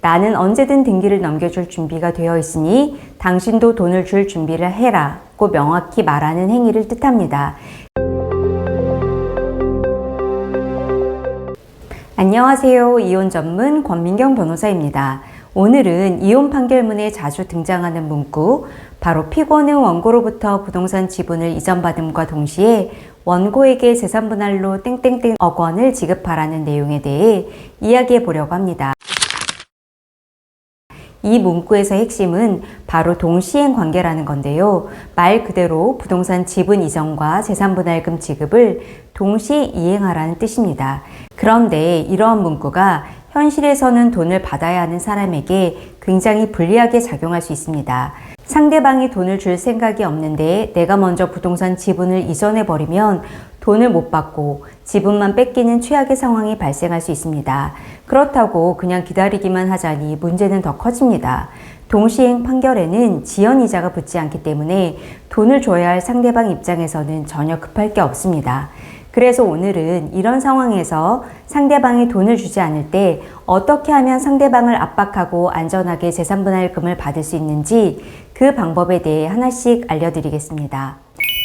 나는 언제든 등기를 넘겨줄 준비가 되어 있으니 당신도 돈을 줄 준비를 해라 고 명확히 말하는 행위를 뜻합니다. 안녕하세요. 이혼 전문 권민경 변호사입니다. 오늘은 이혼 판결문에 자주 등장하는 문구, 바로 피고는 원고로부터 부동산 지분을 이전받음과 동시에 원고에게 재산분할로 땡땡땡 억 원을 지급하라는 내용에 대해 이야기해 보려고 합니다. 이 문구에서의 핵심은 바로 동시행 관계라는 건데요. 말 그대로 부동산 지분 이전과 재산분할금 지급을 동시에 이행하라는 뜻입니다. 그런데 이러한 문구가 현실에서는 돈을 받아야 하는 사람에게 굉장히 불리하게 작용할 수 있습니다. 상대방이 돈을 줄 생각이 없는데 내가 먼저 부동산 지분을 이전해버리면 돈을 못 받고 지분만 뺏기는 최악의 상황이 발생할 수 있습니다. 그렇다고 그냥 기다리기만 하자니 문제는 더 커집니다. 동시행 판결에는 지연이자가 붙지 않기 때문에 돈을 줘야 할 상대방 입장에서는 전혀 급할 게 없습니다. 그래서 오늘은 이런 상황에서 상대방이 돈을 주지 않을 때 어떻게 하면 상대방을 압박하고 안전하게 재산분할금을 받을 수 있는지 그 방법에 대해 하나씩 알려드리겠습니다.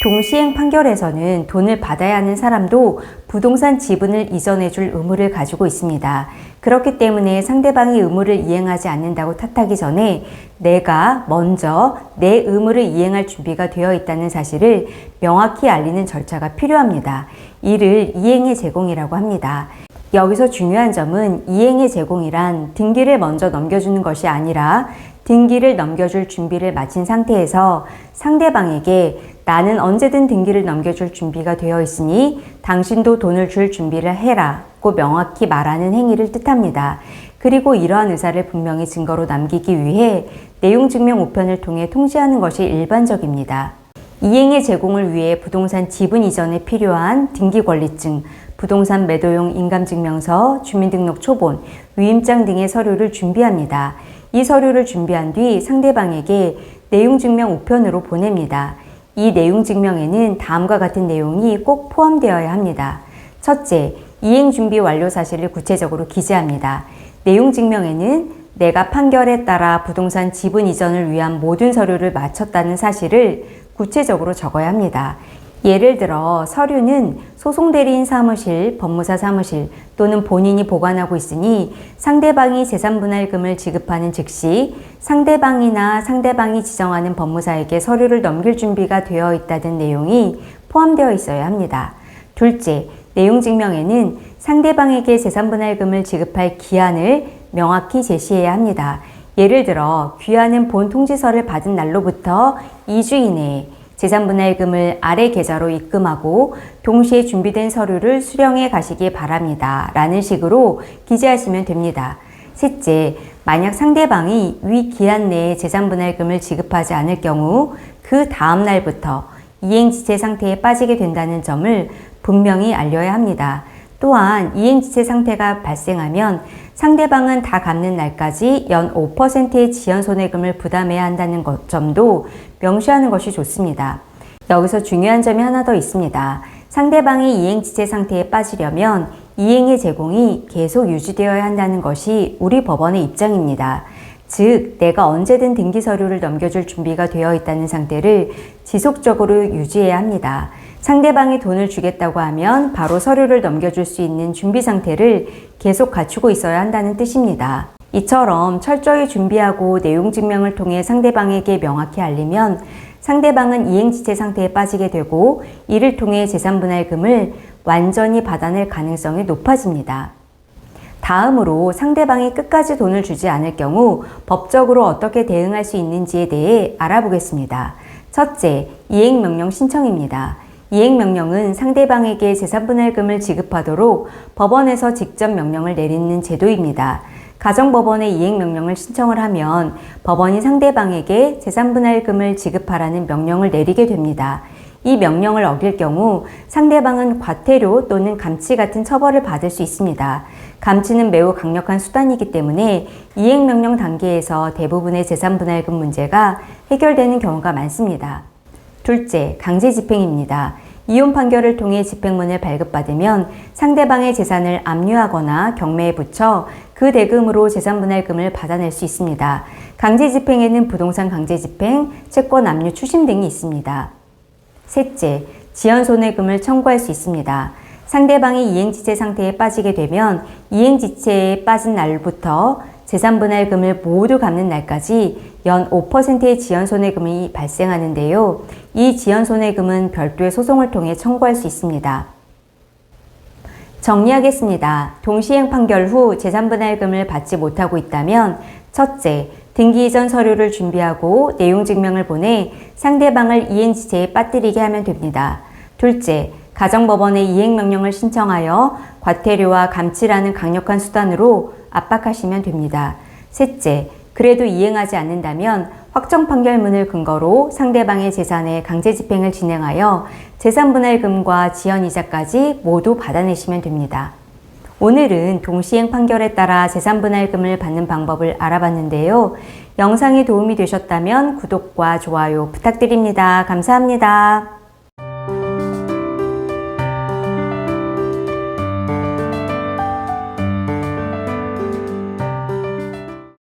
동시행 판결에서는 돈을 받아야 하는 사람도 부동산 지분을 이전해 줄 의무를 가지고 있습니다. 그렇기 때문에 상대방이 의무를 이행하지 않는다고 탓하기 전에 내가 먼저 내 의무를 이행할 준비가 되어 있다는 사실을 명확히 알리는 절차가 필요합니다. 이를 이행의 제공이라고 합니다. 여기서 중요한 점은 이행의 제공이란 등기를 먼저 넘겨주는 것이 아니라 등기를 넘겨줄 준비를 마친 상태에서 상대방에게 나는 언제든 등기를 넘겨줄 준비가 되어 있으니 당신도 돈을 줄 준비를 해라 고 명확히 말하는 행위를 뜻합니다. 그리고 이러한 의사를 분명히 증거로 남기기 위해 내용증명 우편을 통해 통지하는 것이 일반적입니다. 이행의 제공을 위해 부동산 지분 이전에 필요한 등기권리증, 부동산 매도용 인감증명서, 주민등록 초본, 위임장 등의 서류를 준비합니다. 이 서류를 준비한 뒤 상대방에게 내용증명 우편으로 보냅니다. 이 내용증명에는 다음과 같은 내용이 꼭 포함되어야 합니다. 첫째, 이행준비 완료 사실을 구체적으로 기재합니다. 내용증명에는 내가 판결에 따라 부동산 지분 이전을 위한 모든 서류를 마쳤다는 사실을 구체적으로 적어야 합니다. 예를 들어 서류는 소송대리인 사무실, 법무사 사무실 또는 본인이 보관하고 있으니 상대방이 재산분할금을 지급하는 즉시 상대방이나 상대방이 지정하는 법무사에게 서류를 넘길 준비가 되어 있다는 내용이 포함되어 있어야 합니다. 둘째, 내용증명에는 상대방에게 재산분할금을 지급할 기한을 명확히 제시해야 합니다. 예를 들어 귀하는 본 통지서를 받은 날로부터 2주 이내에 재산분할금을 아래 계좌로 입금하고 동시에 준비된 서류를 수령해 가시기 바랍니다. 라는 식으로 기재하시면 됩니다. 셋째, 만약 상대방이 위 기한 내에 재산분할금을 지급하지 않을 경우 그 다음 날부터 이행지체 상태에 빠지게 된다는 점을 분명히 알려야 합니다. 또한 이행지체 상태가 발생하면 상대방은 다 갚는 날까지 연 5%의 지연손해금을 부담해야 한다는 점도 명시하는 것이 좋습니다. 여기서 중요한 점이 하나 더 있습니다. 상대방이 이행지체 상태에 빠지려면 이행의 제공이 계속 유지되어야 한다는 것이 우리 법원의 입장입니다. 즉, 내가 언제든 등기 서류를 넘겨줄 준비가 되어 있다는 상태를 지속적으로 유지해야 합니다. 상대방이 돈을 주겠다고 하면 바로 서류를 넘겨줄 수 있는 준비 상태를 계속 갖추고 있어야 한다는 뜻입니다. 이처럼 철저히 준비하고 내용증명을 통해 상대방에게 명확히 알리면 상대방은 이행지체 상태에 빠지게 되고 이를 통해 재산분할금을 완전히 받아낼 가능성이 높아집니다. 다음으로 상대방이 끝까지 돈을 주지 않을 경우 법적으로 어떻게 대응할 수 있는지에 대해 알아보겠습니다. 첫째, 이행명령 신청입니다. 이행명령은 상대방에게 재산분할금을 지급하도록 법원에서 직접 명령을 내리는 제도입니다. 가정법원에 이행명령을 신청을 하면 법원이 상대방에게 재산분할금을 지급하라는 명령을 내리게 됩니다. 이 명령을 어길 경우 상대방은 과태료 또는 감치 같은 처벌을 받을 수 있습니다. 감치는 매우 강력한 수단이기 때문에 이행명령 단계에서 대부분의 재산분할금 문제가 해결되는 경우가 많습니다. 둘째, 강제집행입니다. 이혼 판결을 통해 집행문을 발급받으면 상대방의 재산을 압류하거나 경매에 붙여 그 대금으로 재산분할금을 받아낼 수 있습니다. 강제집행에는 부동산 강제집행, 채권 압류 추심 등이 있습니다. 셋째, 지연손해금을 청구할 수 있습니다. 상대방이 이행지체 상태에 빠지게 되면 이행지체에 빠진 날부터 재산분할금을 모두 갚는 날까지 연 5%의 지연손해금이 발생하는데요. 이 지연손해금은 별도의 소송을 통해 청구할 수 있습니다. 정리하겠습니다. 동시행 판결 후 재산분할금을 받지 못하고 있다면 첫째, 등기 이전 서류를 준비하고 내용 증명을 보내 상대방을 이행지체에 빠뜨리게 하면 됩니다. 둘째, 가정법원에 이행명령을 신청하여 과태료와 감치라는 강력한 수단으로 압박하시면 됩니다. 셋째, 그래도 이행하지 않는다면 확정 판결문을 근거로 상대방의 재산에 강제집행을 진행하여 재산분할금과 지연이자까지 모두 받아내시면 됩니다. 오늘은 동시행 판결에 따라 재산분할금을 받는 방법을 알아봤는데요. 영상이 도움이 되셨다면 구독과 좋아요 부탁드립니다. 감사합니다.